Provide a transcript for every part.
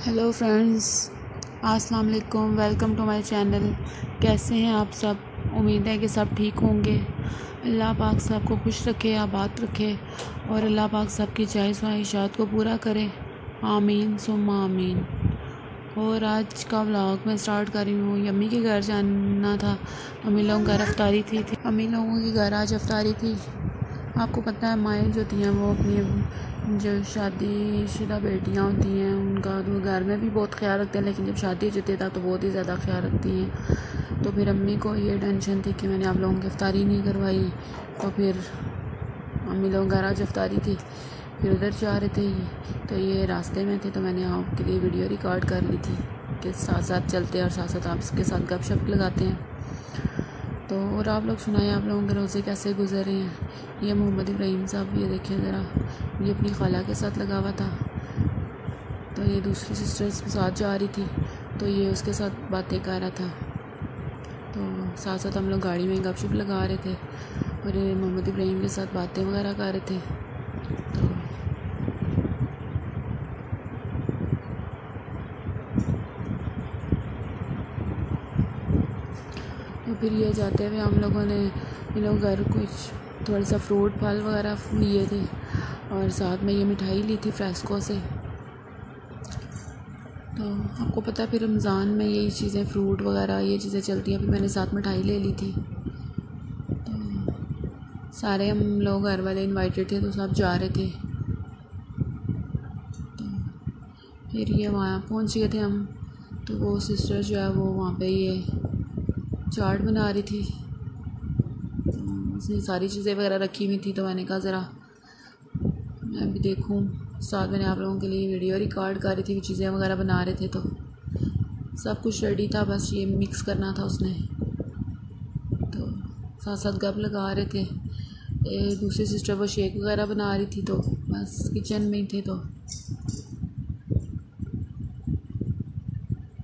Hello friends, अस्सलाम वालेकुम। Welcome to my channel. कैसे हैं आप सब? उम्मीद है कि सब ठीक होंगे। अल्लाह पाक सबको खुश रखे, आबाद रखे और अल्लाह पाक सबकी ख्वाहिश ख्वाहिशात को पूरा करे। आमीन सुम्मा आमीन। और आज का व्लॉग मैं स्टार्ट कर रही हूँ। अम्मी के घर जाना था। अम्मी लोगों घर अफ्तारी थी। अम्मी लोगों के घर आज अफ्तारी थी। आपको पता है माएँ जो होती हैं वो अपनी जो शादीशुदा बेटियां होती हैं उनका तो घर में भी बहुत ख्याल रखते हैं, लेकिन जब शादी हो जाती है तो बहुत ही ज़्यादा ख्याल रखती हैं। तो फिर अम्मी को ये टेंशन थी कि मैंने आप लोगों की अफ्तारी नहीं करवाई। तो फिर अम्मी लोग घर आज अफ्तारी थी, फिर उधर जा रहे थे। तो ये रास्ते में थे तो मैंने आपके लिए वीडियो रिकॉर्ड कर ली थी कि साथ साथ चलते हैं और साथ साथ आपके साथ गपशप लगाते हैं। तो और आप लोग सुनाएं, आप लोगों के रोज़े कैसे गुजर रहे हैं। ये मोहम्मद इब्राहिम साहब, ये देखिए ज़रा, ये अपनी खाला के साथ लगा हुआ था। तो ये दूसरी सिस्टर्स के साथ जा रही थी तो ये उसके साथ बातें कर रहा था। तो साथ साथ हम लोग गाड़ी में गपशप लगा रहे थे और ये मोहम्मद इब्राहिम के साथ बातें वगैरह कर रहे थे। तो फिर ये जाते हुए हम लोगों ने इन लोग घर कुछ थोड़ा सा फ्रूट फल वगैरह लिए थे और साथ में ये मिठाई ली थी फ्रेस्को से। तो आपको पता है फिर रमज़ान में यही चीज़ें फ्रूट वगैरह ये चीज़ें चलती हैं। फिर मैंने साथ मिठाई ले ली थी। तो सारे हम लोग घर वाले इनवाइटेड थे तो सब जा रहे थे। तो फिर ये वहाँ पहुँच गए थे हम। तो वो सिस्टर जो है वो वहाँ पे ये चाट बना रही थी। उसने सारी चीज़ें वगैरह रखी हुई थी तो मैंने कहा ज़रा मैं भी देखूं। साथ मैंने आप लोगों के लिए वीडियो रिकॉर्ड कर रही थी, चीज़ें वगैरह बना रहे थे। तो सब कुछ रेडी था, बस ये मिक्स करना था उसने। तो साथ साथ गप लगा रहे थे। दूसरी सिस्टर वो शेक वगैरह बना रही थी तो बस किचन में ही थे। तो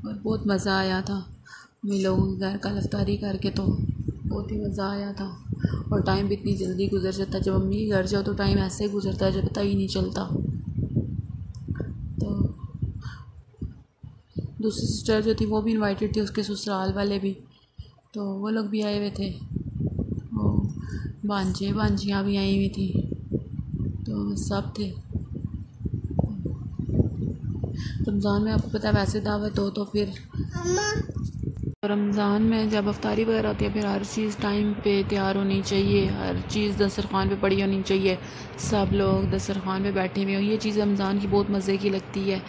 और बहुत मज़ा आया था हम लोगों के घर कल अफ्तारी करके। तो बहुत ही मज़ा आया था और टाइम भी इतनी जल्दी गुजर जाता है। जब अम्मी के घर जाओ तो टाइम ऐसे ही गुजरता है जब पता ही नहीं चलता। तो दूसरी सिस्टर जो थी वो भी इनवाइटेड थी, उसके ससुराल वाले भी, तो वो लोग भी आए हुए थे। वो भांजियाँ भी आई हुई थी, तो सब थे। रमज़ान में आपको पता है वैसे दावत हो तो फिर रमज़ान में जब अफ्तारी वगैरह होती है फिर हर चीज़ टाइम पे तैयार होनी चाहिए, हर चीज़ दस्तरखान पे पड़ी होनी चाहिए, सब लोग दस्तरखान पे बैठे हुए हों। ये चीज़ रमज़ान की बहुत मज़े की लगती है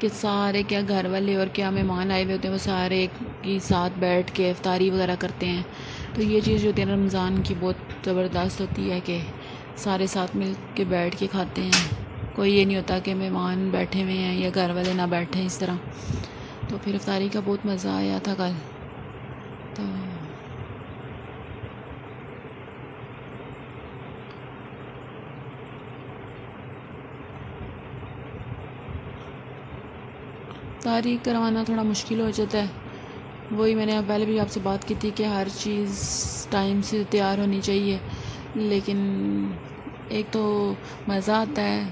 कि सारे क्या घर वाले और क्या मेहमान आए हुए होते हैं वो सारे एक साथ बैठ के अफ्तारी वगैरह करते हैं। तो ये चीज़ जो होती है रमज़ान की बहुत ज़बरदस्त होती है कि सारे साथ मिल के बैठ के खाते हैं। कोई ये नहीं होता कि मेहमान बैठे हुए हैं या घर वाले ना बैठे हैं इस तरह। तो फिर अफ्तारी का बहुत मज़ा आया था कल। तो तारीख करवाना थोड़ा मुश्किल हो जाता है। वही मैंने पहले भी आपसे बात की थी कि हर चीज़ टाइम से तैयार होनी चाहिए, लेकिन एक तो मज़ा आता है,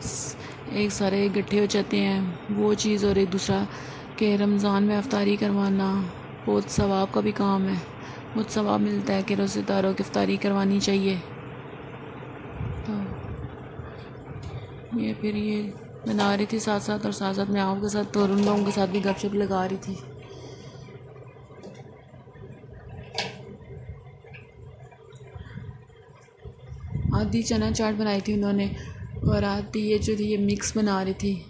एक सारे इकट्ठे हो जाते हैं वो चीज़, और एक दूसरा कि रमज़ान में अफ्तारी करवाना बहुत सवाब का भी काम है। बहुत सवाब मिलता है कि रोज़ेदारों की अफ्तारी करवानी चाहिए। तो ये फिर ये बना रही थी साथ साथ, और साथ साथ मैं आपके साथ और उन लोगों के साथ भी गपशप लगा रही थी। आधी चना चाट बनाई थी उन्होंने और आधी ये जो थी ये मिक्स बना रही थी,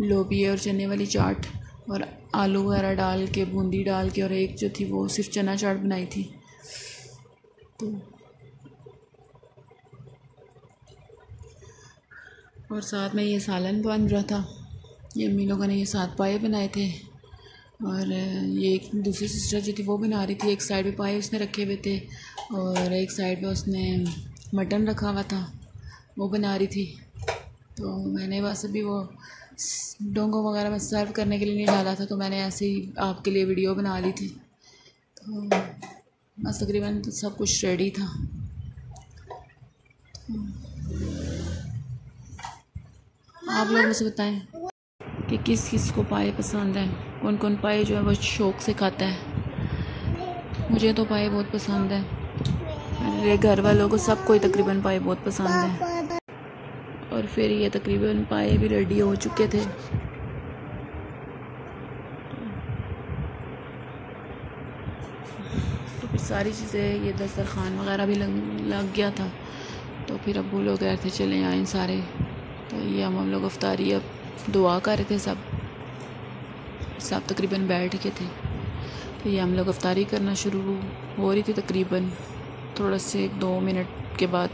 लोबिया और चने वाली चाट और आलू वगैरह डाल के बूंदी डाल के, और एक जो थी वो सिर्फ चना चाट बनाई थी। तो और साथ में ये सालन बन रहा था। ये अम्मी लोगों ने ये साथ पाए बनाए थे और ये एक दूसरी सिस्टर जो थी वो बना रही थी। एक साइड पे पाए उसने रखे हुए थे और एक साइड पे उसने मटन रखा हुआ था, वो बना रही थी। तो मैंने बस अभी वो डोंगो वगैरह में सर्व करने के लिए नहीं डाला था, तो मैंने ऐसे ही आपके लिए वीडियो बना ली थी। तो बस तकरीबन तो सब कुछ रेडी था। आप लोग मुझे बताएं। कि किस किस को पाए पसंद हैं, कौन कौन पाए जो है वो शौक़ से खाता है। मुझे तो पाए बहुत पसंद है, मेरे घर वालों को सबको ही तकरीबन पाए बहुत पसंद है। और फिर ये तकरीबन पाए भी रेडी हो चुके थे। तो फिर सारी चीज़ें, ये दस्तरखान वगैरह भी लग गया था। तो फिर अब्बू लोग गए थे चले आए सारे। तो ये हम लोग अफ्तारी अब दुआ कर रहे थे, सब तकरीबन बैठ के थे। तो ये हम लोग अफ्तारी करना शुरू हो रही थी तकरीबन थोड़ा से 1-2 मिनट के बाद।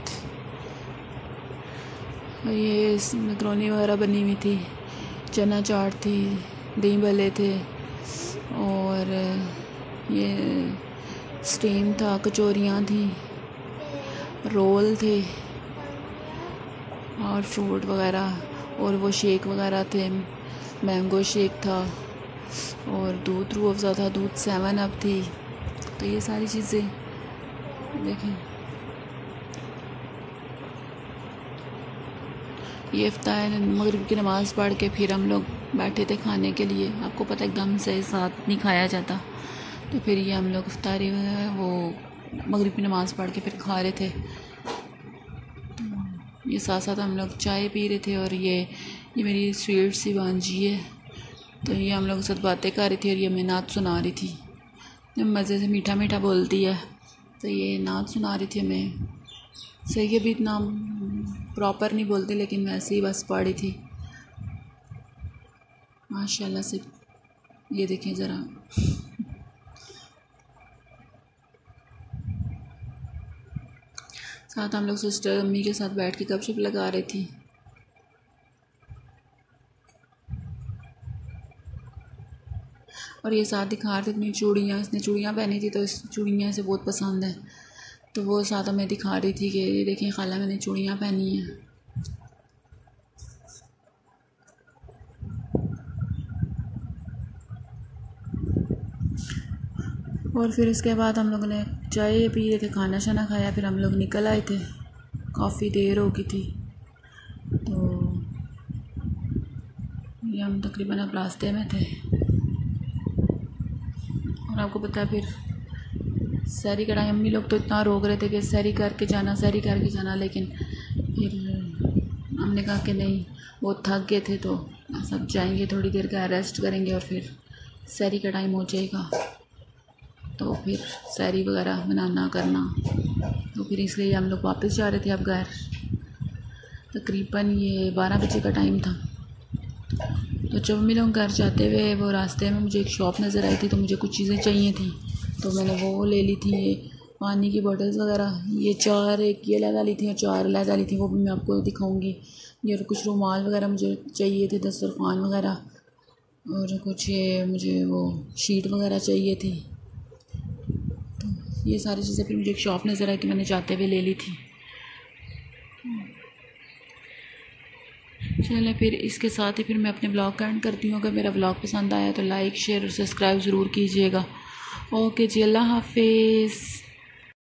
ये मैकरोनी वगैरह बनी हुई थी, चना चाट थी, दही भल्ले थे, और ये स्टीम था, कचौरियाँ थी, रोल थे, और फ्रूट वगैरह, और वो शेक वगैरह थे, मैंगो शेक था, और दूध रूह अफ़ज़ा था, दूध 7 अप थी। तो ये सारी चीज़ें देखें। ये इफ्तार मगरिब की नमाज़ पढ़ के फिर हम लोग बैठे थे खाने के लिए। आपको पता है एकदम से साथ नहीं खाया जाता। तो फिर ये हम लोग इफ्तारी वो मगरिब की नमाज़ पढ़ के फिर खा रहे थे। तो ये साथ साथ हम लोग चाय पी रहे थे। और ये मेरी स्वीट सी भांजी है, तो ये हम लोग के साथ बातें कर रही थी और ये मैं नात सुना रही थी। जब मज़े से मीठा मीठा बोलती है, तो ये नात सुना रही थी हमें। सही है, भी इतना प्रॉपर नहीं बोलती, लेकिन वैसे ही बस पढ़ी थी माशाल्लाह से। ये देखें ज़रा, साथ हम लोग सिस्टर अम्मी के साथ बैठ के गपशप लगा रही थी। और ये साथ दिखा रहे थे अपनी चूड़ियाँ, इसने चूड़ियाँ पहनी थी तो इस चूड़ियाँ इसे बहुत पसंद है। तो वो साथ हमें दिखा रही थी कि ये देखें खाला मैंने चूड़ियाँ पहनी हैं। और फिर इसके बाद हम लोगों ने चाय पी रहे थे, खाना शाना खाया, फिर हम लोग निकल आए थे। काफ़ी देर हो गई थी। तो ये हम तकरीबन अब रास्ते में थे। और आपको पता है फिर सैरी का टाइम, अम्मी लोग तो इतना रोक रहे थे कि सैरी करके जाना, सैरी करके जाना, लेकिन फिर हमने कहा कि नहीं, वो थक गए थे तो सब जाएंगे, थोड़ी देर का रेस्ट करेंगे और फिर सैरी का टाइम हो जाएगा। तो फिर सैरी वगैरह बनाना करना, तो फिर इसलिए हम लोग वापस जा रहे थे अब घर। तकरीबन ये 12 बजे का टाइम था। तो जब हम लोग घर जाते हुए वो रास्ते में मुझे एक शॉप नज़र आई थी, तो मुझे कुछ चीज़ें चाहिए थी, तो मैंने वो ले ली थी। ये पानी की बॉटल्स वगैरह, ये 4 एक ये लगा ली थी और 4 लगा ली थी, वो भी मैं आपको दिखाऊंगी। ये और कुछ रुमाल वगैरह मुझे चाहिए थे, दस्तरखान वगैरह, और कुछ ये मुझे वो शीट वगैरह चाहिए थी। तो ये सारी चीज़ें फिर मुझे एक शॉप नज़र आई, तो मैंने जाते हुए ले ली थी। चले फिर इसके साथ ही फिर मैं अपने ब्लॉग का एंड करती हूँ। अगर मेरा ब्लॉग पसंद आया तो लाइक शेयर और सब्सक्राइब ज़रूर कीजिएगा। ओके जी, अल्लाह हाफिज़।